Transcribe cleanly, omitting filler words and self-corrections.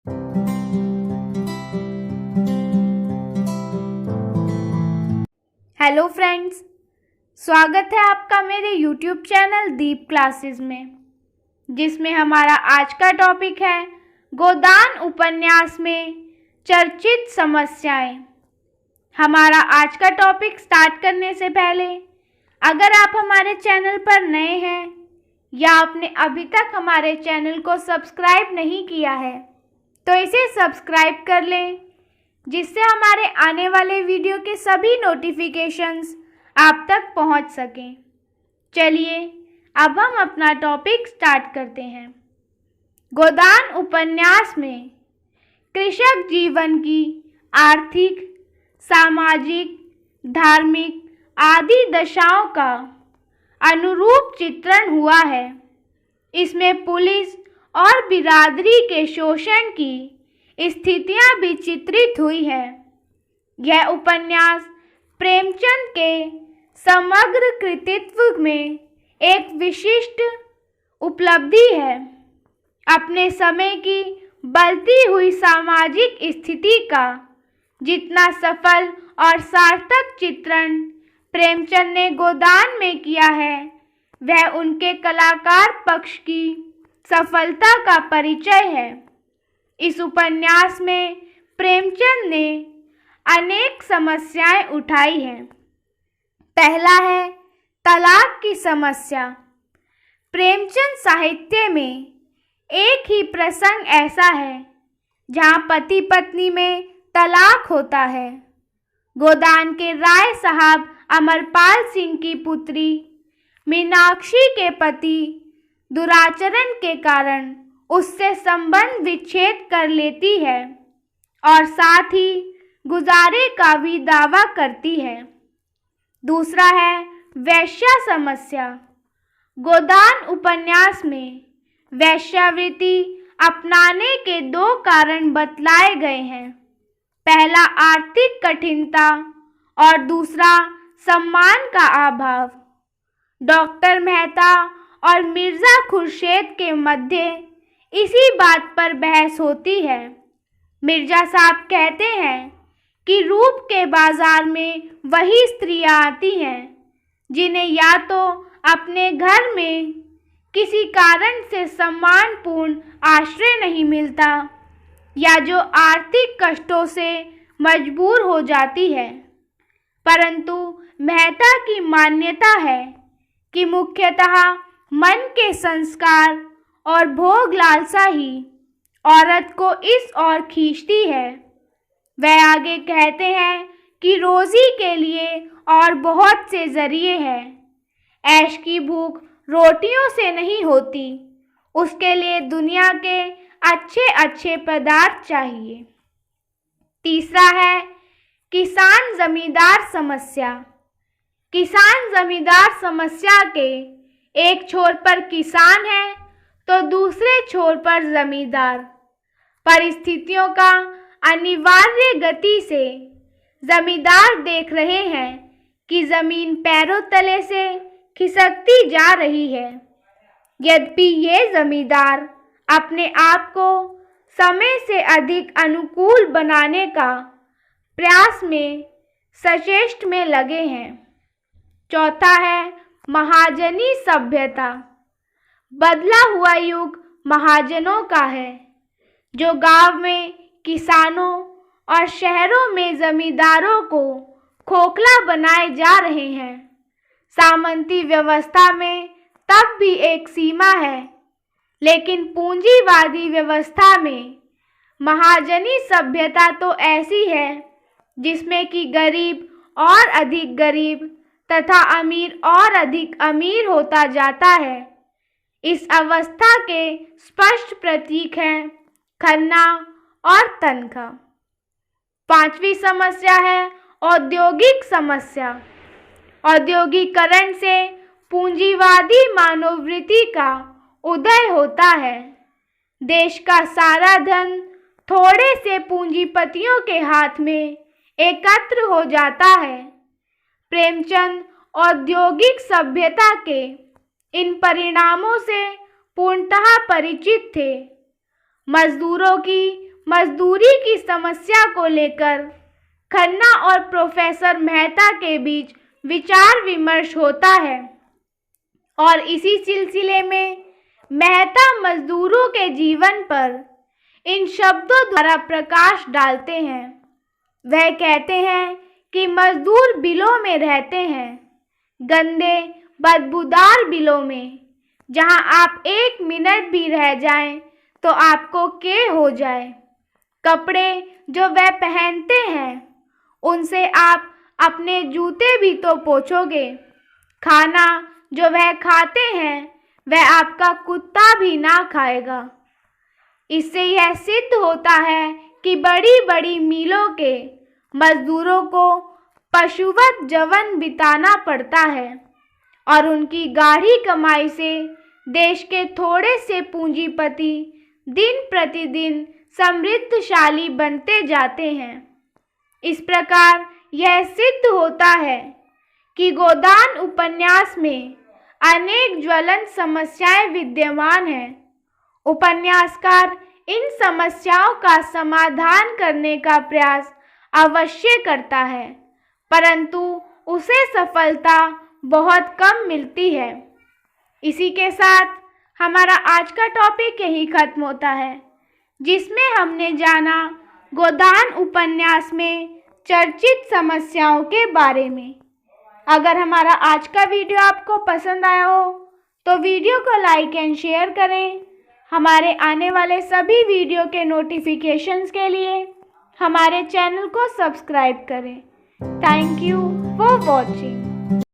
Hello friends, स्वागत है आपका मेरे यूट्यूब चैनल दीप क्लासेस में, जिसमें हमारा आज का टॉपिक है गोदान उपन्यास में चर्चित समस्याएं। हमारा आज का टॉपिक स्टार्ट करने से पहले अगर आप हमारे चैनल पर नए हैं या आपने अभी तक हमारे चैनल को सब्सक्राइब नहीं किया है तो इसे सब्सक्राइब कर लें, जिससे हमारे आने वाले वीडियो के सभी नोटिफिकेशंस आप तक पहुंच सकें। चलिए अब हम अपना टॉपिक स्टार्ट करते हैं। गोदान उपन्यास में कृषक जीवन की आर्थिक, सामाजिक, धार्मिक आदि दशाओं का अनुरूप चित्रण हुआ है। इसमें पुलिस और बिरादरी के शोषण की स्थितियां भी चित्रित हुई है। यह उपन्यास प्रेमचंद के समग्र कृतित्व में एक विशिष्ट उपलब्धि है। अपने समय की बदलती हुई सामाजिक स्थिति का जितना सफल और सार्थक चित्रण प्रेमचंद ने गोदान में किया है, वह उनके कलाकार पक्ष की सफलता का परिचय है। इस उपन्यास में प्रेमचंद ने अनेक समस्याएं उठाई हैं। पहला है तलाक की समस्या। प्रेमचंद साहित्य में एक ही प्रसंग ऐसा है जहां पति पत्नी में तलाक होता है। गोदान के राय साहब अमरपाल सिंह की पुत्री मीनाक्षी के पति दुराचरण के कारण उससे संबंध विच्छेद कर लेती है और साथ ही गुजारे का भी दावा करती है। दूसरा है वैश्या समस्या। गोदान उपन्यास में वैश्यावृत्ति अपनाने के दो कारण बतलाए गए हैं। पहला आर्थिक कठिनता और दूसरा सम्मान का अभाव। डॉक्टर मेहता और मिर्ज़ा खुर्शीद के मध्य इसी बात पर बहस होती है। मिर्ज़ा साहब कहते हैं कि रूप के बाजार में वही स्त्रियां आती हैं जिन्हें या तो अपने घर में किसी कारण से सम्मानपूर्ण आश्रय नहीं मिलता या जो आर्थिक कष्टों से मजबूर हो जाती है। परंतु मेहता की मान्यता है कि मुख्यतः मन के संस्कार और भोग लालसा ही औरत को इस ओर खींचती है। वह आगे कहते हैं कि रोजी के लिए और बहुत से जरिए हैं। ऐश की भूख रोटियों से नहीं होती, उसके लिए दुनिया के अच्छे अच्छे पदार्थ चाहिए। तीसरा है किसान जमींदार समस्या। किसान जमींदार समस्या के एक छोर पर किसान है तो दूसरे छोर पर जमींदार। परिस्थितियों का अनिवार्य गति से जमींदार देख रहे हैं कि जमीन पैरों तले से खिसकती जा रही है। यद्यपि ये जमींदार अपने आप को समय से अधिक अनुकूल बनाने का प्रयास में सचेष्ट में लगे हैं। चौथा है महाजनी सभ्यता। बदला हुआ युग महाजनों का है, जो गांव में किसानों और शहरों में जमींदारों को खोखला बनाए जा रहे हैं। सामंती व्यवस्था में तब भी एक सीमा है, लेकिन पूंजीवादी व्यवस्था में महाजनी सभ्यता तो ऐसी है जिसमें कि गरीब और अधिक गरीब तथा अमीर और अधिक अमीर होता जाता है। इस अवस्था के स्पष्ट प्रतीक हैं खन्ना और तनख्वाह। पांचवी समस्या है औद्योगिक समस्या। औद्योगिकरण से पूंजीवादी मानववृत्ति का उदय होता है। देश का सारा धन थोड़े से पूंजीपतियों के हाथ में एकत्र हो जाता है। प्रेमचंद औद्योगिक सभ्यता के इन परिणामों से पूर्णतः परिचित थे। मजदूरों की मजदूरी की समस्या को लेकर खन्ना और प्रोफेसर मेहता के बीच विचार विमर्श होता है और इसी सिलसिले में मेहता मजदूरों के जीवन पर इन शब्दों द्वारा प्रकाश डालते हैं। वह कहते हैं कि मजदूर बिलों में रहते हैं, गंदे बदबूदार बिलों में, जहां आप 1 मिनट भी रह जाएं तो आपको के हो जाए। कपड़े जो वह पहनते हैं उनसे आप अपने जूते भी तो पोंछोगे। खाना जो वह खाते हैं वह आपका कुत्ता भी ना खाएगा। इससे यह सिद्ध होता है कि बड़ी बड़ी मिलों के मजदूरों को पशुवत जीवन बिताना पड़ता है और उनकी गाढ़ी कमाई से देश के थोड़े से पूंजीपति दिन प्रतिदिन समृद्धशाली बनते जाते हैं। इस प्रकार यह सिद्ध होता है कि गोदान उपन्यास में अनेक ज्वलंत समस्याएं विद्यमान हैं। उपन्यासकार इन समस्याओं का समाधान करने का प्रयास अवश्य करता है, परंतु उसे सफलता बहुत कम मिलती है। इसी के साथ हमारा आज का टॉपिक यही खत्म होता है, जिसमें हमने जाना गोदान उपन्यास में चर्चित समस्याओं के बारे में। अगर हमारा आज का वीडियो आपको पसंद आया हो तो वीडियो को लाइक एंड शेयर करें। हमारे आने वाले सभी वीडियो के नोटिफिकेशंस के लिए हमारे चैनल को सब्सक्राइब करें। Thank you for watching.